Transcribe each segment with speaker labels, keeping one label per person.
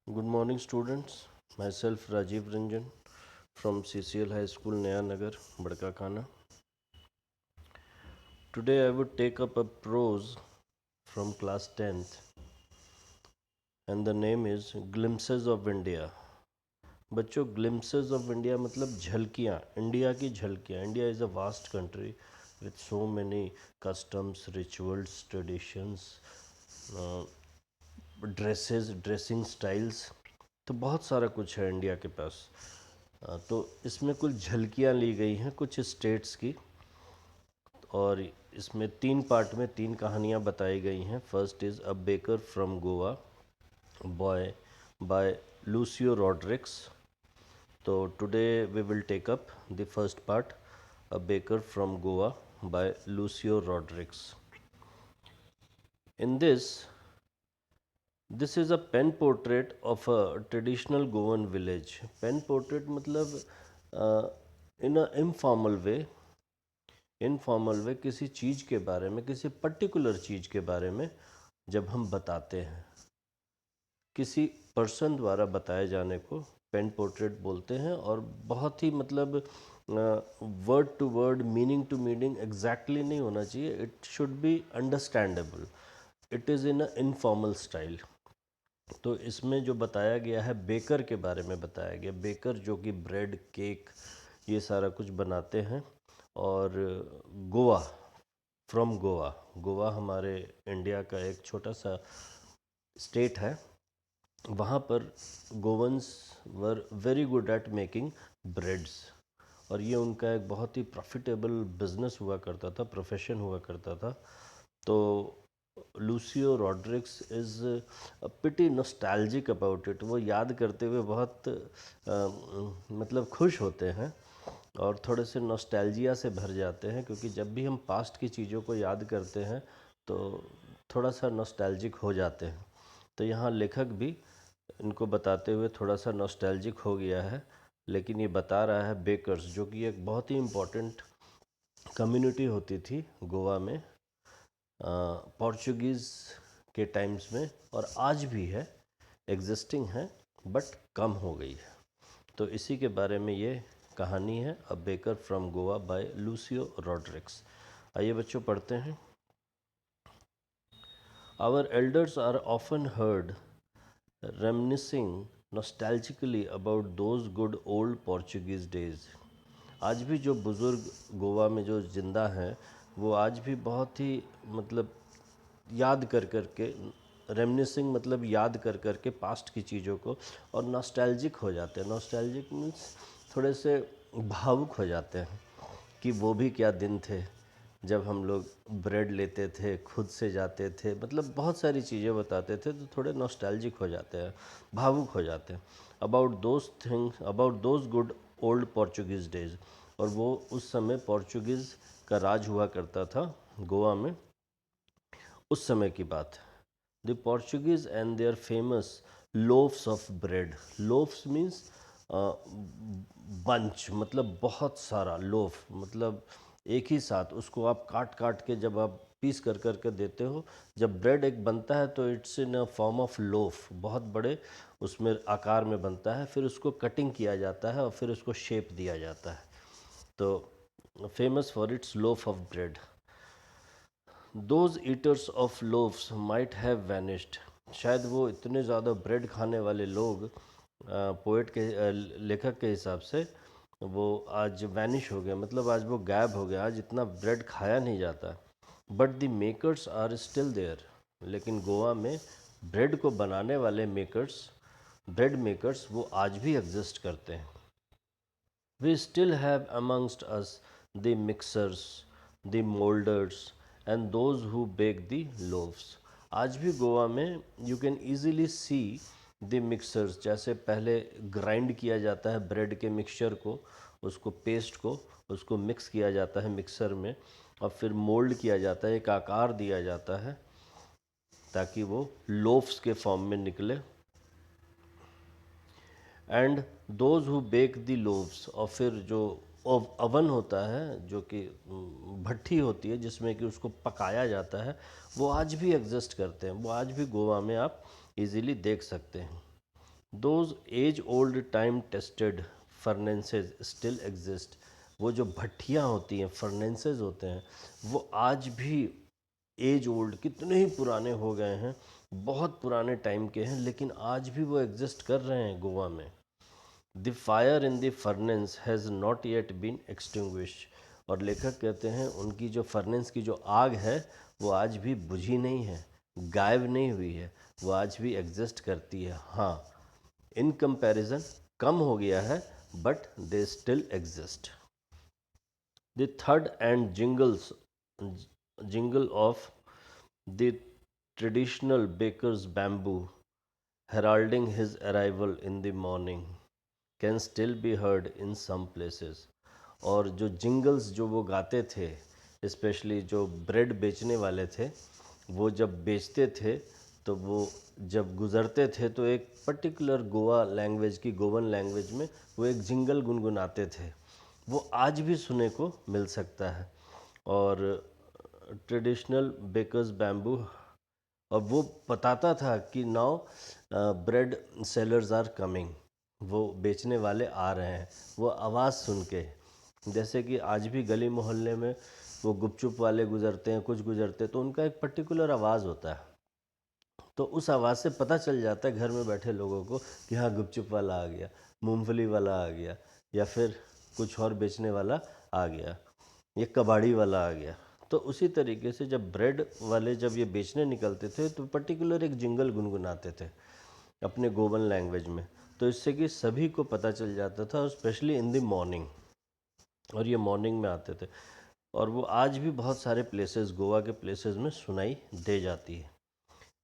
Speaker 1: Good morning, students. Myself Rajiv Ranjan from CCL High School, Naya Nagar, Badka Khana. Today I would take up a prose from class 10th, and the name is Glimpses of India. बच्चों, glimpses of India मतलब झलकियाँ, India की झलकियाँ. India is a vast country with so many customs, rituals, traditions, dresses, dressing styles. तो बहुत सारा कुछ है इंडिया के पास. तो इसमें कुछ झलकियाँ ली गई हैं कुछ स्टेट्स की, और इसमें 3 पार्ट में 3 कहानियाँ बताई गई हैं. First is a baker from Goa boy by Lucio Rodrigues. तो today we will take up the first part, a baker from Goa by Lucio Rodrigues. In this is a pen portrait of a traditional Goan village. Pen portrait मतलब in a informal वे किसी चीज़ के बारे में, किसी particular चीज़ के बारे में जब हम बताते हैं, किसी पर्सन द्वारा बताए जाने को पेन पोर्ट्रेट बोलते हैं. और बहुत ही मतलब word to word, meaning to meaning exactly नहीं होना चाहिए. It should be understandable. It is in a informal style. तो इसमें जो बताया गया है, बेकर के बारे में बताया गया. बेकर जो कि ब्रेड, केक, ये सारा कुछ बनाते हैं. और गोवा, फ्रॉम गोवा. गोवा हमारे इंडिया का एक छोटा सा स्टेट है. वहाँ पर गोवंस were very good at making breads, और ये उनका एक बहुत ही प्रॉफिटेबल बिजनेस हुआ करता था, प्रोफेशन हुआ करता था. तो Lucio Rodrigues is pretty nostalgic about it. वो याद करते हुए बहुत मतलब खुश होते हैं और थोड़े से नॉस्टैल्जिया से भर जाते हैं, क्योंकि जब भी हम पास्ट की चीज़ों को याद करते हैं तो थोड़ा सा नॉस्टैल्जिक हो जाते हैं. तो यहाँ लेखक भी इनको बताते हुए थोड़ा सा नॉस्टैल्जिक हो गया है. लेकिन ये बता रहा है बेकर्स, जो कि एक बहुत ही इम्पोर्टेंट कम्युनिटी होती थी गोवा में पोर्चुगीज़ के टाइम्स में, और आज भी है, एग्जिस्टिंग है, बट कम हो गई है. तो इसी के बारे में ये कहानी है, a baker from Goa by Lucio Rodrigues. आइए बच्चों पढ़ते हैं. Our elders are often heard reminiscing nostalgically about those good old Portuguese days. आज भी जो बुज़ुर्ग गोवा में जो ज़िंदा हैं, वो आज भी बहुत ही मतलब याद कर कर के, रेमनिसिंग मतलब याद कर कर के पास्ट की चीज़ों को, और नॉस्टैल्जिक हो जाते हैं. नॉस्टैल्जिक मीन्स थोड़े से भावुक हो जाते हैं कि वो भी क्या दिन थे जब हम लोग ब्रेड लेते थे, खुद से जाते थे. मतलब बहुत सारी चीज़ें बताते थे, तो थोड़े नॉस्टैल्जिक हो जाते हैं, भावुक हो जाते हैं. About those things, about those good old Portuguese days. और वो उस समय पोर्चुगीज़ का राज हुआ करता था गोवा में, उस समय की बात है. The Portuguese and their famous loaves of bread. Loaves means bunch, मतलब बहुत सारा. लोफ मतलब एक ही साथ उसको आप काट काट के जब आप पीस कर कर के देते हो, जब ब्रेड एक बनता है तो it's in a form of loaf, बहुत बड़े उसमें आकार में बनता है. फिर उसको कटिंग किया जाता है और फिर उसको शेप दिया जाता है. तो famous for its loaf of bread. Those eaters of loaves might have vanished. शायद वो इतने ज़्यादा ब्रेड खाने वाले लोग, पोएट के लेखक के हिसाब से, वो आज वैनिश हो गए, मतलब आज वो गायब हो गया. आज इतना ब्रेड खाया नहीं जाता. But the makers are still there. लेकिन गोवा में ब्रेड को बनाने वाले मेकर्स, ब्रेड मेकर्स, वो आज भी एग्जिस्ट करते हैं. We still have amongst us the mixers, the molders, and those who bake the loaves. आज भी गोवा में you can easily see the mixers. जैसे पहले ग्राइंड किया जाता है ब्रेड के मिक्सचर को, उसको पेस्ट को, उसको मिक्स किया जाता है मिक्सर में, और फिर मोल्ड किया जाता है, एक आकार दिया जाता है ताकि वो लोफ्स के फॉर्म में निकले. And those who bake the loaves. और फिर जो अवन होता है, जो कि भट्ठी होती है जिसमें कि उसको पकाया जाता है, वो आज भी एग्जिस्ट करते हैं. वो आज भी गोवा में आप इजीली देख सकते हैं. Those as old time tested furnaces still exist. वो जो भट्ठियाँ होती हैं, फर्नेंसेज होते हैं, वो आज भी एज ओल्ड, कितने ही पुराने हो गए हैं, बहुत पुराने टाइम के हैं, लेकिन आज भी वो एग्जिस्ट कर रहे हैं गोवा में। The fire in the furnace has not yet been extinguish. और लेखक कहते हैं उनकी जो फर्नेंस की जो आग है वो आज भी बुझी नहीं है, गायब नहीं हुई है, वो आज भी एग्जिस्ट करती है। हाँ, इन कंपैरिजन कम हो गया है, but they still exist. The third and jingle of the traditional baker's bamboo heralding his arrival in the morning can still be heard in some places। और जो जिंगल्स जो वो गाते थे, स्पेशली जो ब्रेड बेचने वाले थे, वो जब बेचते थे तो वो जब गुज़रते थे तो एक पर्टिकुलर गोवा लैंग्वेज की, गोवन लैंग्वेज में वो एक जिंगल गुनगुनाते थे। वो आज भी सुने को मिल सकता है। और ट्रेडिशनल बेकर्स बैम्बू, और वो बताता था कि now bread sellers are coming, वो बेचने वाले आ रहे हैं। वो आवाज़ सुन के, जैसे कि आज भी गली मोहल्ले में वो गुपचुप वाले गुज़रते हैं, कुछ गुज़रते हैं, तो उनका एक पर्टिकुलर आवाज़ होता है, तो उस आवाज़ से पता चल जाता है घर में बैठे लोगों को कि हाँ गुपचुप वाला आ गया, मूंगफली वाला आ गया, या फिर कुछ और बेचने वाला आ गया, ये कबाड़ी वाला आ गया। तो उसी तरीके से जब ब्रेड वाले जब ये बेचने निकलते थे तो पर्टिकुलर एक जिंगल गुनगुनाते थे अपने गोवन लैंग्वेज में, तो इससे कि सभी को पता चल जाता था, और स्पेशली इन द मॉर्निंग, और ये मॉर्निंग में आते थे। और वो आज भी बहुत सारे प्लेसेस, गोवा के प्लेसेस में सुनाई दे जाती है।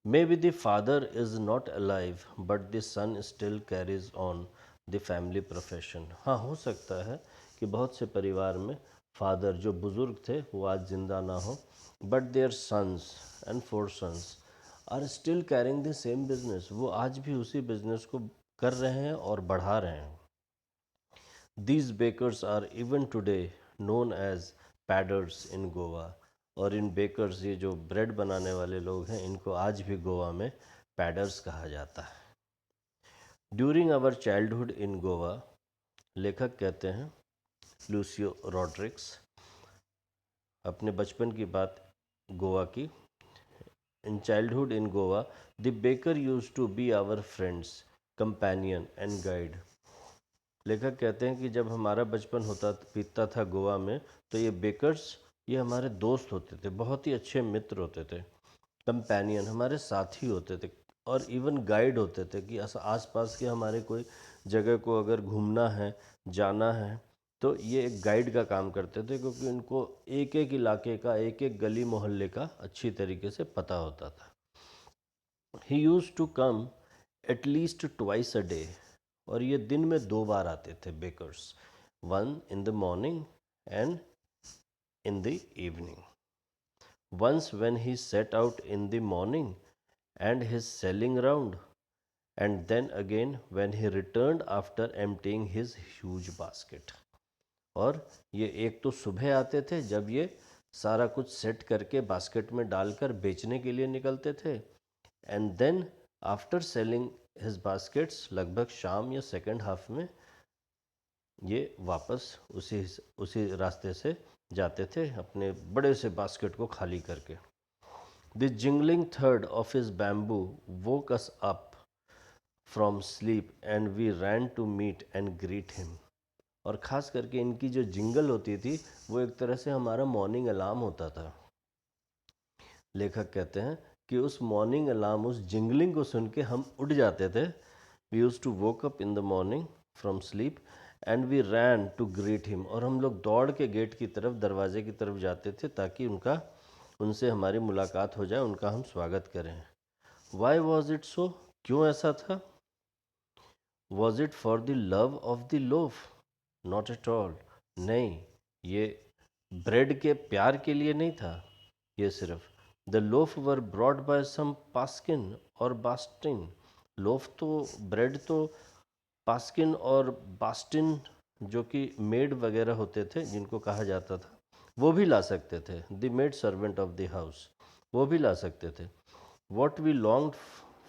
Speaker 1: Maybe the father is not alive but the son still carries on the family profession. हाँ, हो सकता है कि बहुत से परिवार में फादर जो बुज़ुर्ग थे वो आज ज़िंदा ना हो, but their sons and four sons are still carrying the same business. वो आज भी उसी बिजनेस को कर रहे हैं और बढ़ा रहे हैं। These bakers are even today known as paders in Goa. और इन बेकर्स, ये जो ब्रेड बनाने वाले लोग हैं, इनको आज भी गोवा में पैडर्स कहा जाता है। During our childhood in Goa, लेखक कहते हैं लूसियो रॉड्रिक्स, अपने बचपन की बात गोवा की, in childhood in Goa the baker use to be our friends, companion and guide. लेखक कहते हैं कि जब हमारा बचपन बीतता था गोवा में, तो ये बेकर्स, ये हमारे दोस्त होते थे, बहुत ही अच्छे मित्र होते थे, कंपेनियन हमारे साथी होते थे, और इवन गाइड होते थे कि आसपास के हमारे कोई जगह को अगर घूमना है, जाना है, तो ये एक गाइड का काम करते थे, क्योंकि उनको एक एक इलाके का, एक एक गली मोहल्ले का अच्छी तरीके से पता होता था। He used to come at least twice a day. और ये दिन में 2 बार आते थे bakers, one in the morning and in the evening. Once when he set out in the morning and his selling round, and then again when he returned after emptying his huge basket। और ये एक तो सुबह आते थे जब ये सारा कुछ सेट करके बास्केट में डालकर बेचने के लिए निकलते थे, and then after selling his baskets, लगभग शाम या सेकेंड हाफ में ये वापस उसी रास्ते से जाते थे अपने बड़े से बास्केट को खाली करके। द जिंगलिंग थर्ड of his bamboo woke us up from sleep and we ran to meet and greet him. और ख़ास करके इनकी जो जिंगल होती थी वो एक तरह से हमारा मॉर्निंग अलार्म होता था। लेखक कहते हैं कि उस मॉर्निंग अलार्म, उस जिंगलिंग को सुन के हम उठ जाते थे। We use to woke up in the morning from sleep and we ran to greet him. और हम लोग दौड़ के गेट की तरफ, दरवाजे की तरफ जाते थे ताकि उनसे हमारी मुलाकात हो जाए, उनका हम स्वागत करें। Why was it so? क्यों ऐसा था? Was it for the love of the loaf? Not at all. नहीं, ये ब्रेड के प्यार के लिए नहीं था। ये सिर्फ the loaf were brought by some पास्किन और बास्टिन। लोफ तो, ब्रेड तो पास्किन और बास्टिन जो कि मेड वगैरह होते थे जिनको कहा जाता था, वो भी ला सकते थे। The maid servant of the house, वो भी ला सकते थे। What we longed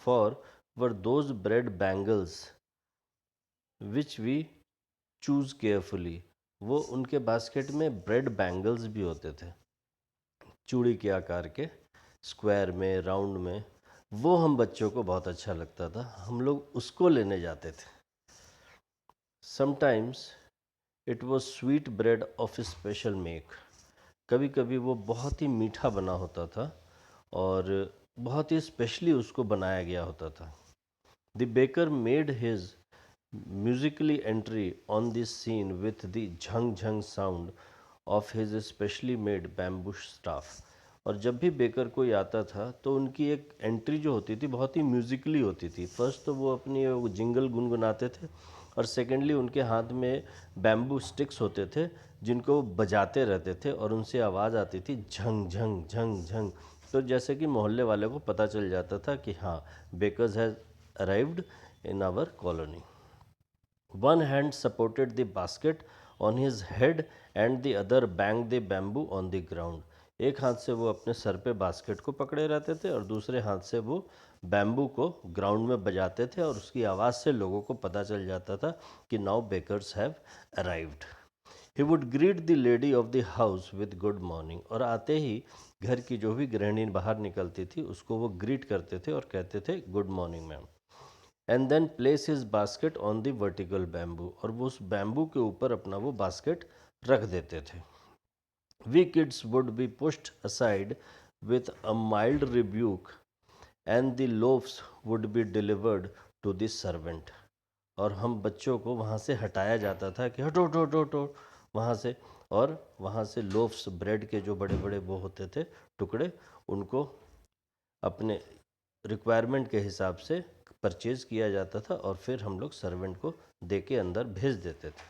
Speaker 1: for were those bread bangles which we choose carefully. वो उनके बास्केट में ब्रेड बैंगल्स भी होते थे, चूड़ी के आकार के, स्क्वायर में, राउंड में। वो हम बच्चों को बहुत अच्छा लगता था, हम लोग उसको लेने जाते थे। Sometimes it was sweet bread of special make. कभी कभी वो बहुत ही मीठा बना होता था और बहुत ही स्पेशली उसको बनाया गया होता था। The baker made his musically entry on this scene with the Jhang Jhang sound of his specially made bamboo staff। और जब भी बेकर कोई आता था तो उनकी एक एंट्री जो होती थी बहुत ही म्यूजिकली होती थी। फर्स्ट तो वो अपनी जिंगल गुनगुनाते थे और सेकेंडली उनके हाथ में बैम्बू स्टिक्स होते थे जिनको बजाते रहते थे और उनसे आवाज़ आती थी झंग झंग झंग झंग। तो जैसे कि मोहल्ले वाले को पता चल जाता था कि हाँ, bakers has arrived in our colony. One hand supported the basket on his head and the other banged the bamboo on the ground। एक हाथ से वो अपने सर पे बास्केट को पकड़े रहते थे और दूसरे हाथ से वो बैम्बू को ग्राउंड में बजाते थे और उसकी आवाज़ से लोगों को पता चल जाता था कि now bakers have arrived. He would greet the lady of the house with good morning. और आते ही घर की जो भी गृहिणी बाहर निकलती थी उसको वो ग्रीट करते थे और कहते थे good morning ma'am. And then place his basket on the vertical bamboo. और वो उस बैम्बू के ऊपर अपना वो बास्केट रख देते थे। We kids would be pushed aside with a mild rebuke and the loaves would be delivered to the servant. और हम बच्चों को वहाँ से हटाया जाता था कि हटो हटो हटो हटो वहाँ से। और वहाँ से लोफ्स, ब्रेड के जो बड़े बड़े वो होते थे टुकड़े, उनको अपने रिक्वायरमेंट के हिसाब से परचेज़ किया जाता था और फिर हम लोग सर्वेंट को दे के अंदर भेज देते थे।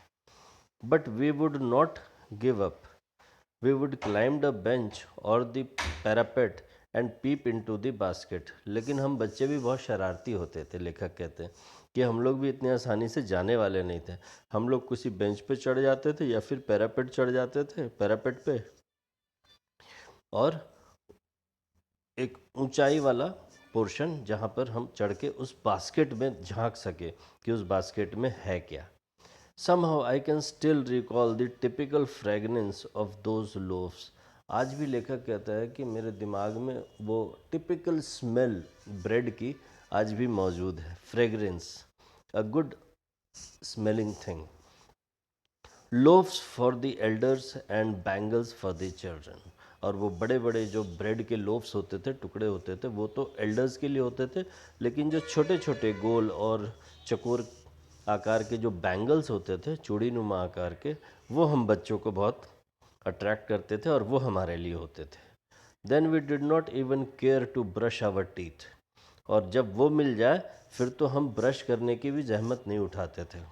Speaker 1: But we would not give up. We would climb the bench और the parapet and peep into the basket. लेकिन हम बच्चे भी बहुत शरारती होते थे। लेखक कहते हैं कि हम लोग भी इतनी आसानी से जाने वाले नहीं थे। हम लोग किसी बेंच पे चढ़ जाते थे या फिर पैरापेट चढ़ जाते थे, पैरापेट पे, और एक ऊंचाई वाला पोर्शन जहाँ पर हम चढ़ के उस बास्केट में झांक सके कि उस बास्केट में है क्या। Somehow I can still recall the typical fragrance of those loaves। आज भी लेखक कहता है कि मेरे दिमाग में वो टिपिकल स्मेल ब्रेड की आज भी मौजूद है। Fragrance, a good smelling thing. Loaves for the elders and bangles for the children. और वो बड़े बड़े जो ब्रेड के लोफ्स होते थे, टुकड़े होते थे, वो तो एल्डर्स के लिए होते थे, लेकिन जो छोटे छोटे गोल और चकोर आकार के जो बैंगल्स होते थे, चूड़ी नुमा आकार के, वो हम बच्चों को बहुत अट्रैक्ट करते थे और वो हमारे लिए होते थे। Then we did not even care to brush our teeth. और जब वो मिल जाए फिर तो हम ब्रश करने की भी जहमत नहीं उठाते थे।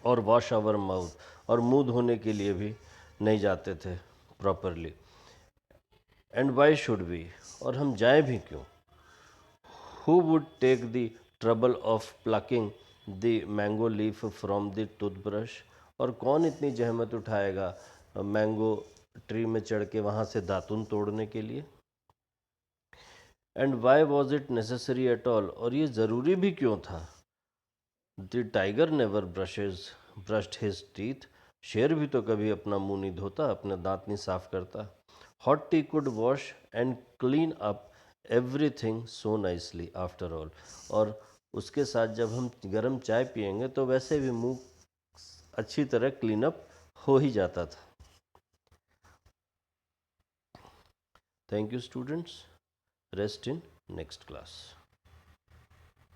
Speaker 1: और वॉश आवर माउथ, और मुंह धोने के लिए भी नहीं जाते थे properly. And why should we, और हम जाएं भी क्यों। Who would take the trouble of plucking the mango leaf from the toothbrush. और कौन इतनी जहमत उठाएगा मैंगो ट्री में चढ़ के वहाँ से दातुन तोड़ने के लिए। And why was it necessary at all, और ये ज़रूरी भी क्यों था। The tiger never brushed his teeth. शेर भी तो कभी अपना मुंह नहीं धोता, अपने दांत नहीं साफ करता। Hot T could wash and clean up everything so nicely after all. और उसके साथ जब हम गर्म चाय पियेंगे तो वैसे भी मुंह अच्छी तरह क्लीन अप हो ही जाता था। Thank you students. Rest in next class.